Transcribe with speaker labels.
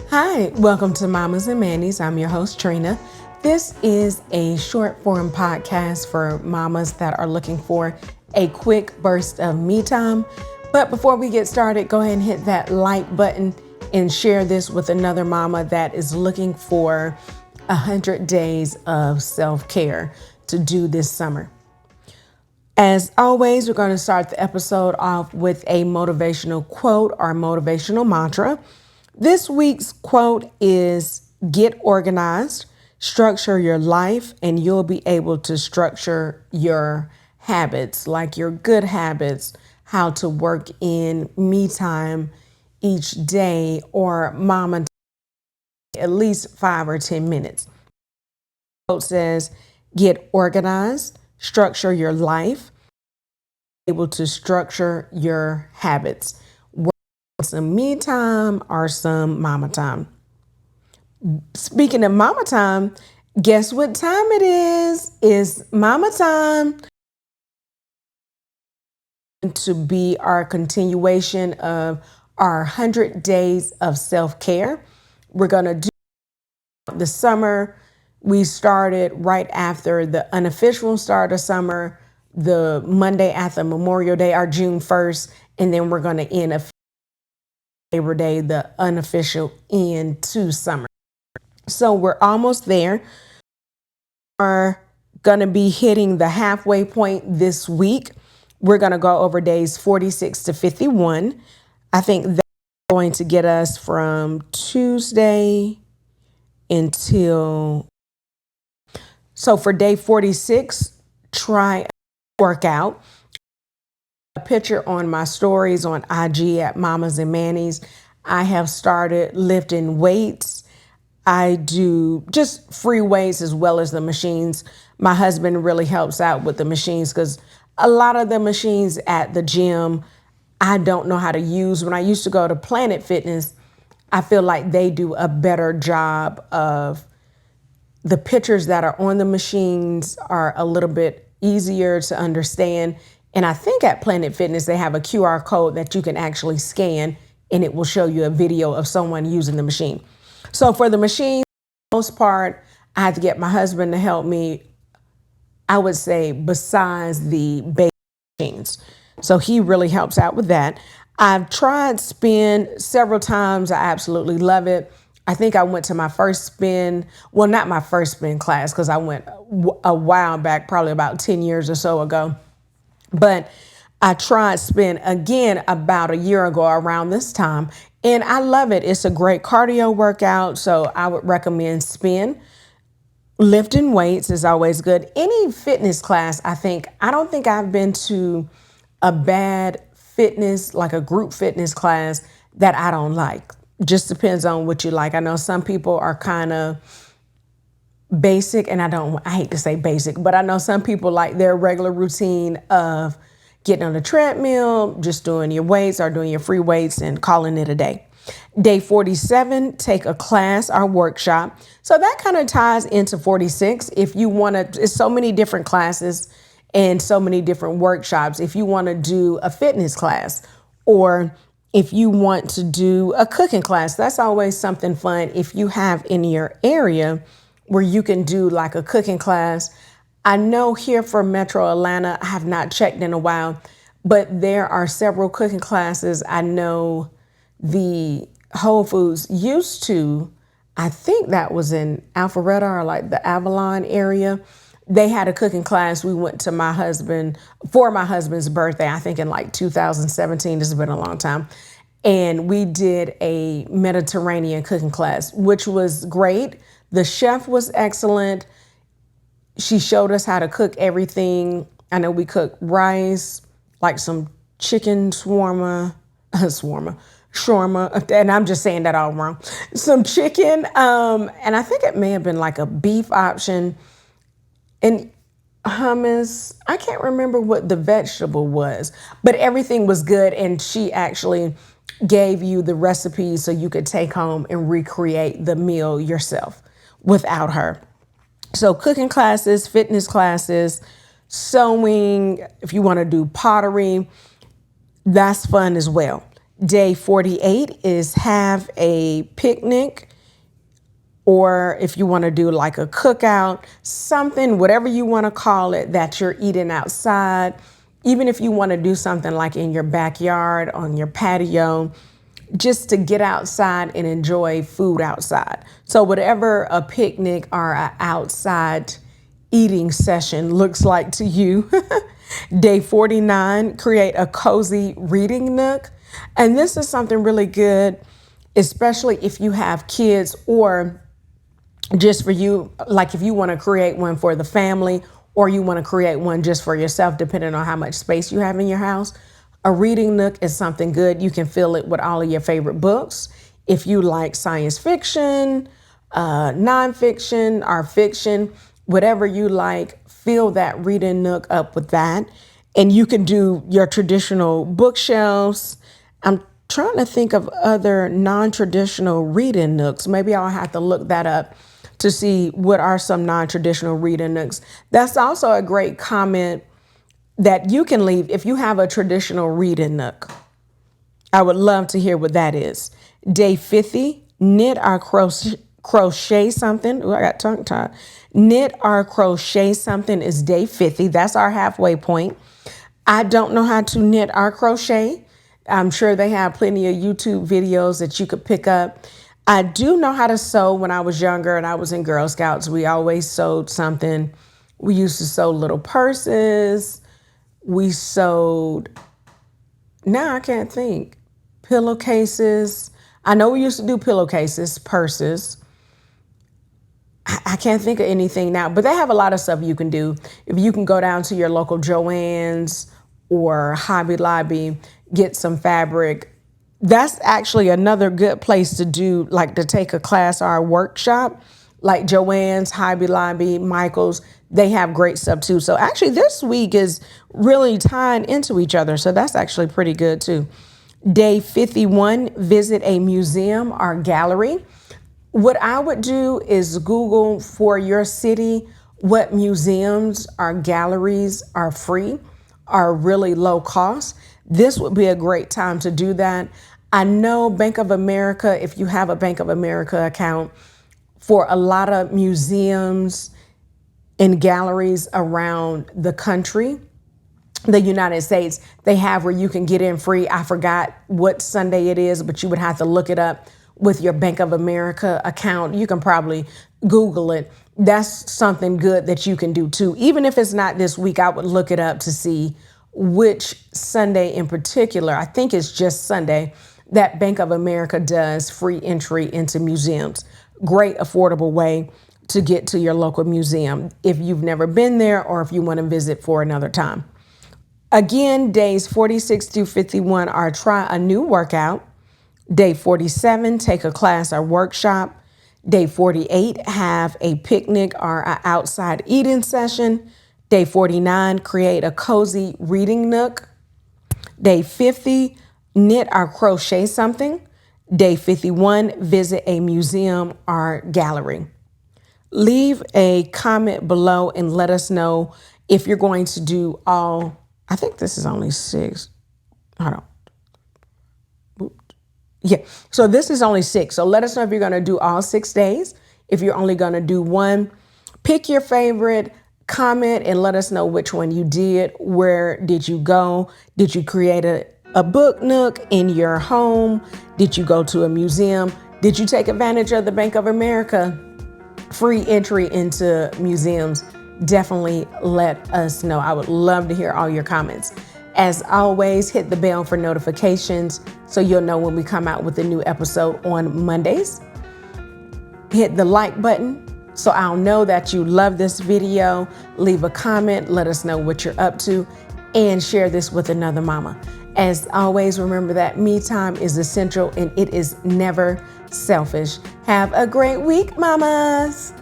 Speaker 1: Hi, welcome to Mommas and Mannies. I'm your host, Trina. This is a short form podcast for mamas that are looking for a quick burst of me time. But before we get started, go ahead and hit that like button and share this with another mama that is looking for 100 days of self-care to do this summer. As always, we're going to start the episode off with a motivational quote or motivational mantra. This week's quote is get organized, structure your life, and you'll be able to structure your habits, like your good habits, how to work in me time each day or mama at least 5 or 10 minutes. The quote says, get organized, structure your life, able to structure your habits. Some me time or some mama time. Speaking of mama time, guess what time it is? It's mama time. To be our continuation of our 100 days of self-care. We're going to do the summer. We started right after the unofficial start of summer, the Monday after Memorial Day, our June 1st, and then we're going to end a Labor Day, the unofficial end to summer. So we're almost there. Are going to be hitting the halfway point this week. We're going to go over days 46 to 51. I think that's going to get us from Tuesday until. So for day 46, try a workout. A picture on my stories on IG at Mommas and Mannies. I have started lifting weights. I do just free weights as well as the machines. My husband really helps out with the machines because a lot of the machines at the gym, I don't know how to use. When I used to go to Planet Fitness, I feel like they do a better job of the pictures that are on the machines are a little bit easier to understand. And I think at Planet Fitness, they have a QR code that you can actually scan and it will show you a video of someone using the machine. So for the machine, for the most part, I had to get my husband to help me, I would say, besides the basic machines. So he really helps out with that. I've tried spin several times. I absolutely love it. I think I went to my first spin, well, not my first spin class because I went a while back, probably about 10 years or so ago. But I tried spin again about a year ago around this time, and I love it. It's a great cardio workout, so I would recommend spin. Lifting weights is always good. Any fitness class, I don't think I've been to a bad fitness, like a group fitness class that I don't like. Just depends on what you like. I know some people are kind of basic, and I hate to say basic, but I know some people like their regular routine of getting on the treadmill, just doing your weights or doing your free weights and calling it a day. Day 47, take a class or workshop. So that kind of ties into 46. If you want to, it's so many different classes and so many different workshops. If you want to do a fitness class or if you want to do a cooking class, that's always something fun. If you have in your area where you can do like a cooking class. I know here for Metro Atlanta, I have not checked in a while, but there are several cooking classes. I know the Whole Foods used to, I think that was in Alpharetta or like the Avalon area. They had a cooking class. We went to for my husband's birthday, I think in like 2017. This has been a long time. And we did a Mediterranean cooking class, which was great. The chef was excellent. She showed us how to cook everything. I know we cooked rice, like some chicken shawarma, and I'm just saying that all wrong. Some chicken, and I think it may have been like a beef option, and hummus. I can't remember what the vegetable was, but everything was good, and she actually gave you the recipes so you could take home and recreate the meal yourself without her. So cooking classes, fitness classes, sewing, if you want to do pottery, that's fun as well. Day 48 is have a picnic, or if you want to do like a cookout, something, whatever you want to call it, that you're eating outside. Even if you want to do something like in your backyard, on your patio, just to get outside and enjoy food outside. So whatever a picnic or an outside eating session looks like to you. Day 49, create a cozy reading nook. And this is something really good, especially if you have kids, or just for you, like if you want to create one for the family, or you want to create one just for yourself, depending on how much space you have in your house. A reading nook is something good. You can fill it with all of your favorite books. If you like science fiction, nonfiction, or fiction, whatever you like, fill that reading nook up with that. And you can do your traditional bookshelves. I'm trying to think of other non-traditional reading nooks. Maybe I'll have to look that up to see what are some non-traditional reading nooks. That's also a great comment that you can leave if you have a traditional reading nook. I would love to hear what that is. Day 50, knit or crochet something. Ooh, I got tongue tied. Knit or crochet something is day 50. That's our halfway point. I don't know how to knit or crochet. I'm sure they have plenty of YouTube videos that you could pick up. I do know how to sew. When I was younger and I was in Girl Scouts, we always sewed something. We used to sew little purses. We sewed, now I can't think, pillowcases. I know we used to do pillowcases, purses. I can't think of anything now, but they have a lot of stuff you can do. If you can go down to your local Joann's or Hobby Lobby, get some fabric. That's actually another good place to do, like to take a class or a workshop, like Joann's, Hobby Lobby, Michael's. They have great stuff too. So actually this week is really tying into each other. So that's actually pretty good too. Day 51, visit a museum or gallery. What I would do is Google for your city what museums or galleries are free, are really low cost. This would be a great time to do that. I know Bank of America, if you have a Bank of America account, for a lot of museums and galleries around the country, the United States, they have where you can get in free. I forgot what Sunday it is, but you would have to look it up with your Bank of America account. You can probably Google it. That's something good that you can do too. Even if it's not this week, I would look it up to see which Sunday in particular. I think it's just Sunday that Bank of America does free entry into museums. Great affordable way to get to your local museum if you've never been there or if you want to visit for another time. Again, days 46 through 51 are try a new workout. Day 47, take a class or workshop. Day 48, have a picnic or an outside eating session. Day 49, create a cozy reading nook. Day 50, knit or crochet something. Day 51, visit a museum or gallery. Leave a comment below and let us know if you're going to do all, I think this is only 6. Hold on. Yeah, so this is only 6. So let us know if you're going to do all 6 days. If you're only going to do one, pick your favorite, comment and let us know which one you did. Where did you go? Did you create a book nook in your home? Did you go to a museum? Did you take advantage of the Bank of America free entry into museums? Definitely let us know. I would love to hear all your comments. As always, hit the bell for notifications so you'll know when we come out with a new episode on Mondays. Hit the like button so I'll know that you love this video. Leave a comment, let us know what you're up to, and share this with another mama. As always, remember that me time is essential and it is never selfish. Have a great week, mamas.